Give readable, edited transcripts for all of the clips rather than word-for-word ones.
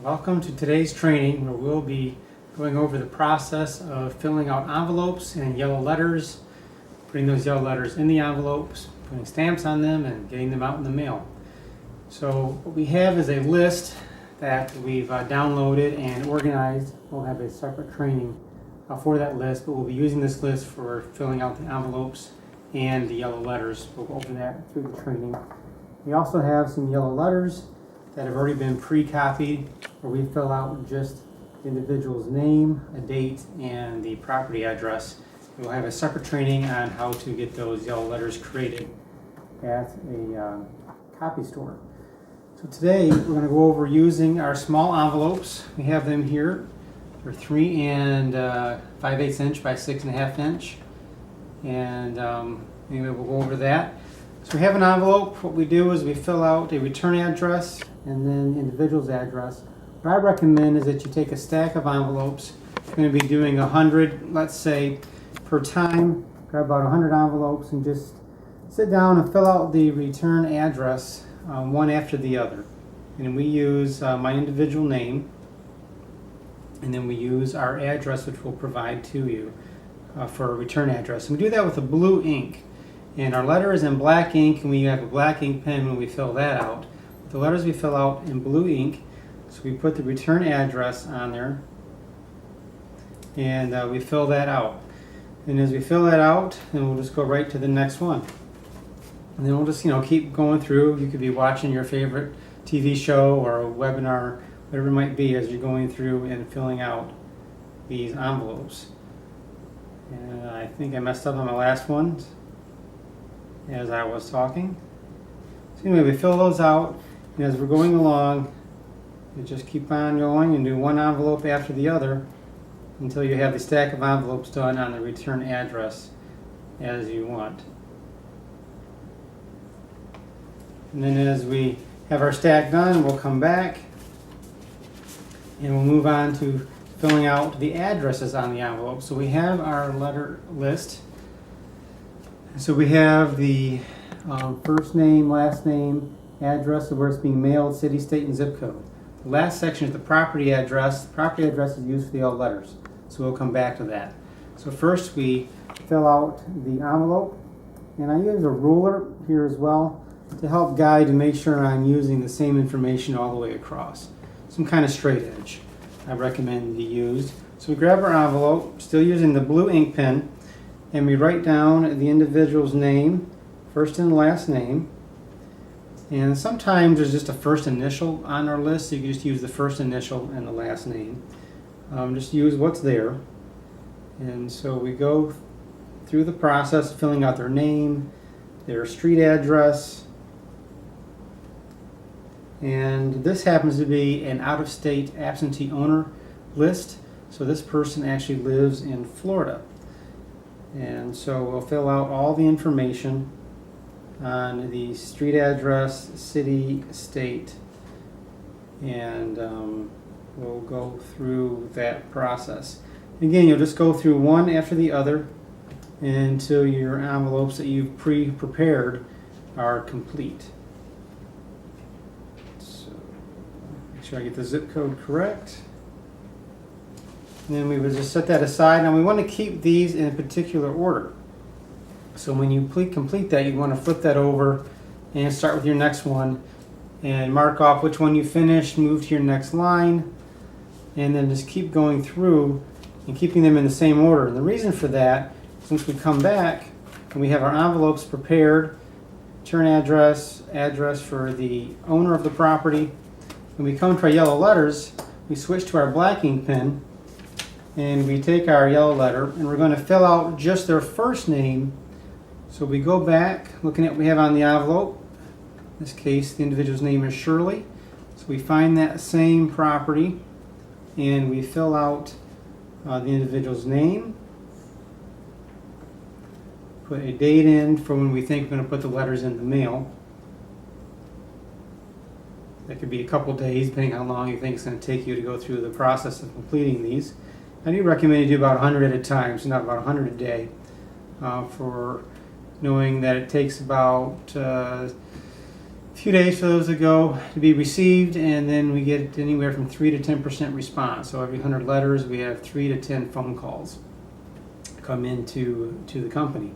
Welcome to today's training where we'll be going over the process of filling out envelopes and yellow letters, putting those yellow letters in the envelopes, putting stamps on them, and getting them out in the mail. So what we have is a list that we've downloaded and organized. We'll have a separate training for that list, but we'll be using this list for filling out the envelopes and the yellow letters. We'll go over that through the training. We also have some yellow letters that have already been pre-copied, where we fill out just the individual's name, a date, and the property address. We'll have a separate training on how to get those yellow letters created at a copy store. So today we're going to go over using our small envelopes. We have them here. They're 3 5/8 inch by 6.5 inch. And anyway, we'll go over that. So we have an envelope. What we do is we fill out a return address and then the individual's address. What I recommend is that you take a stack of envelopes. You're going to be doing 100, let's say, per time. Grab about 100 envelopes and just sit down and fill out the return address one after the other. And we use my individual name, and then we use our address, which we'll provide to you for a return address. And we do that with a blue ink. And our letter is in black ink, and we have a black ink pen when we fill that out. The letters we fill out in blue ink, so we put the return address on there, and we fill that out. And as we fill that out, then we'll just go right to the next one. And then we'll just, keep going through. You could be watching your favorite TV show or a webinar, whatever it might be, as you're going through and filling out these envelopes. And I think I messed up on my last one as I was talking. So anyway, we fill those out, and as we're going along, you just keep on going and do one envelope after the other until you have the stack of envelopes done on the return address as you want. And then as we have our stack done, we'll come back and we'll move on to filling out the addresses on the envelope. So we have our letter list. So we have the first name, last name, address of where it's being mailed, city, state, and zip code. The last section is the property address. The property address is used for the yellow letters, so we'll come back to that. So first we fill out the envelope, and I use a ruler here as well to help guide to make sure I'm using the same information all the way across. Some kind of straight edge I recommend be used. So we grab our envelope, still using the blue ink pen, and we write down the individual's name, first and last name. And sometimes there's just a first initial on our list, so you can just use the first initial and the last name. Just use what's there. And so we go through the process of filling out their name, their street address, and this happens to be an out-of-state absentee owner list, so this person actually lives in Florida. And so we'll fill out all the information on the street address, city, state, and we'll go through that process. Again, you'll just go through one after the other until your envelopes that you've pre-prepared are complete. So make sure I get the zip code correct. And then we would just set that aside. Now we want to keep these in a particular order. So when you complete that, you want to flip that over and start with your next one and mark off which one you finished, move to your next line, and then just keep going through and keeping them in the same order. And the reason for that, since we come back and we have our envelopes prepared, return address, address for the owner of the property, when we come to our yellow letters, we switch to our black ink pen and we take our yellow letter and we're going to fill out just their first name. So we go back, looking at what we have on the envelope. In this case, the individual's name is Shirley. So we find that same property and we fill out the individual's name. Put a date in for when we think we're going to put the letters in the mail. That could be a couple days, depending on how long you think it's going to take you to go through the process of completing these. I do recommend you do about 100 at a time, so not about 100 a day, for knowing that it takes about a few days for those to go to be received, and then we get anywhere from 3 to 10% response. So every 100 letters, we have 3 to 10 phone calls come into the company.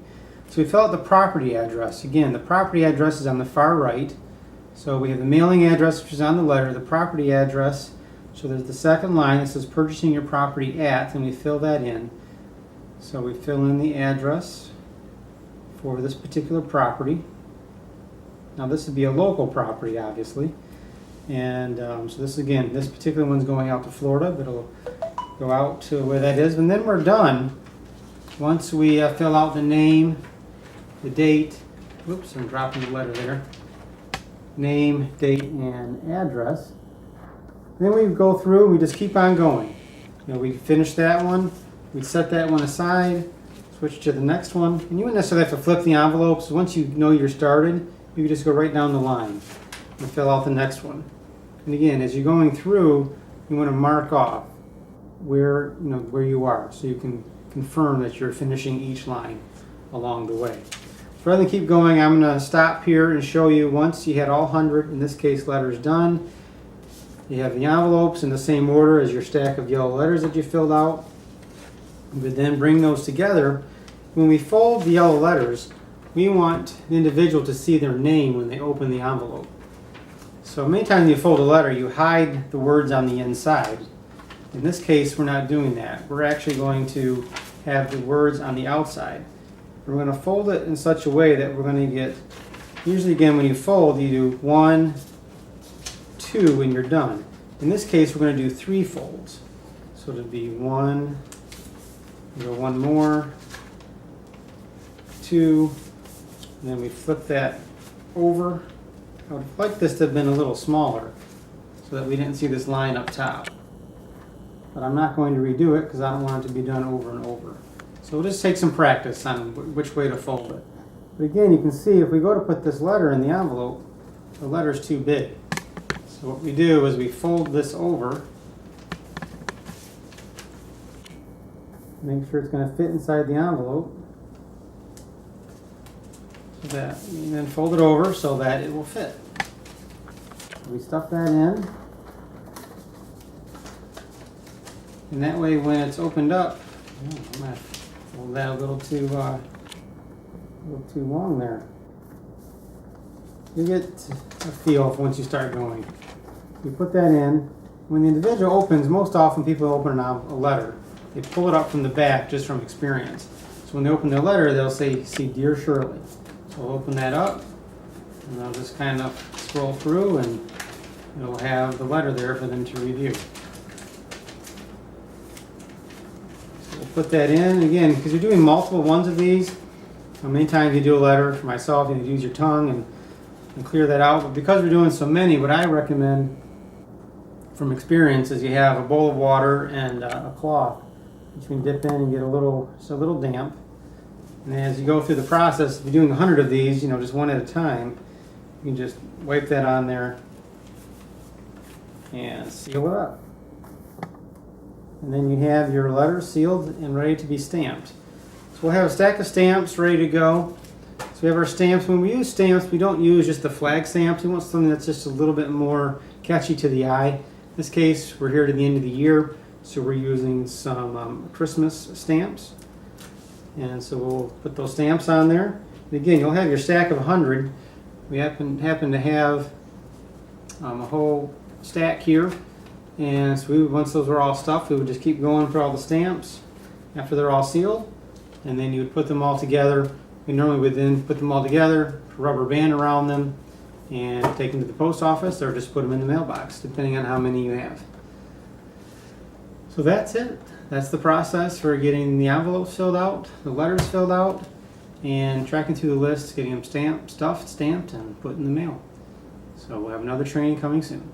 So we fill out the property address. Again, the property address is on the far right. So we have the mailing address, which is on the letter, the property address. So there's the second line that says purchasing your property at, and we fill that in. So we fill in the address for this particular property. Now this would be a local property, obviously. And so this, again, this particular one's going out to Florida, but it'll go out to where that is. And then we're done. Once we fill out the name, the date, whoops, I'm dropping the letter there. Name, date, and address. And then we go through, we just keep on going. You know, we finish that one, we set that one aside, switch to the next one. And you wouldn't necessarily have to flip the envelopes. Once you know you're started, you can just go right down the line and fill out the next one. And again, as you're going through, you want to mark off where you are, so you can confirm that you're finishing each line along the way. Rather than keep going, I'm going to stop here and show you once you had all 100, in this case, letters done. You have the envelopes in the same order as your stack of yellow letters that you filled out. You would then bring those together. When we fold the yellow letters, we want the individual to see their name when they open the envelope. So many times when you fold a letter, you hide the words on the inside. In this case, we're not doing that. We're actually going to have the words on the outside. We're going to fold it in such a way that we're going to get, usually again when you fold, you do 1, 2 when you're done. In this case, we're going to do 3 folds. So it'll be 1, go 1 more, 2, and then we flip that over. I would like this to have been a little smaller so that we didn't see this line up top. But I'm not going to redo it because I don't want it to be done over and over. So we'll just take some practice on which way to fold it. But again, you can see if we go to put this letter in the envelope, the letter's too big. So what we do is we fold this over, make sure it's going to fit inside the envelope, so that, and then fold it over so that it will fit. We stuff that in, and that way when it's opened up, I'm going to fold that a little too long there. You get a feel once you start going. You put that in. When the individual opens, most often people open a letter. They pull it up from the back just from experience. So when they open their letter, they'll say, "See, Dear Shirley." So we'll open that up, and they'll just kind of scroll through, and it'll have the letter there for them to review. So we'll put that in. Again, because you're doing multiple ones of these, many times you do a letter, for myself, you use your tongue and clear that out. But because we're doing so many, what I recommend from experience is you have a bowl of water and a cloth that you can dip in and get a little damp. And as you go through the process, if you're doing 100 of these, just one at a time, you can just wipe that on there and seal it up. And then you have your letter sealed and ready to be stamped. So we'll have a stack of stamps ready to go. So we have our stamps. When we use stamps, we don't use just the flag stamps. We want something that's just a little bit more catchy to the eye. In this case, we're here to the end of the year, so we're using some Christmas stamps. And so we'll put those stamps on there. And again, you'll have your stack of 100. We happen to have a whole stack here. And so once those were all stuffed, we would just keep going for all the stamps after they're all sealed. And then you would put them all together. We normally would then put them all together, rubber band around them, and take them to the post office or just put them in the mailbox, depending on how many you have. So that's it. That's the process for getting the envelopes filled out, the letters filled out, and tracking through the list, getting them stamped, and put in the mail. So we'll have another training coming soon.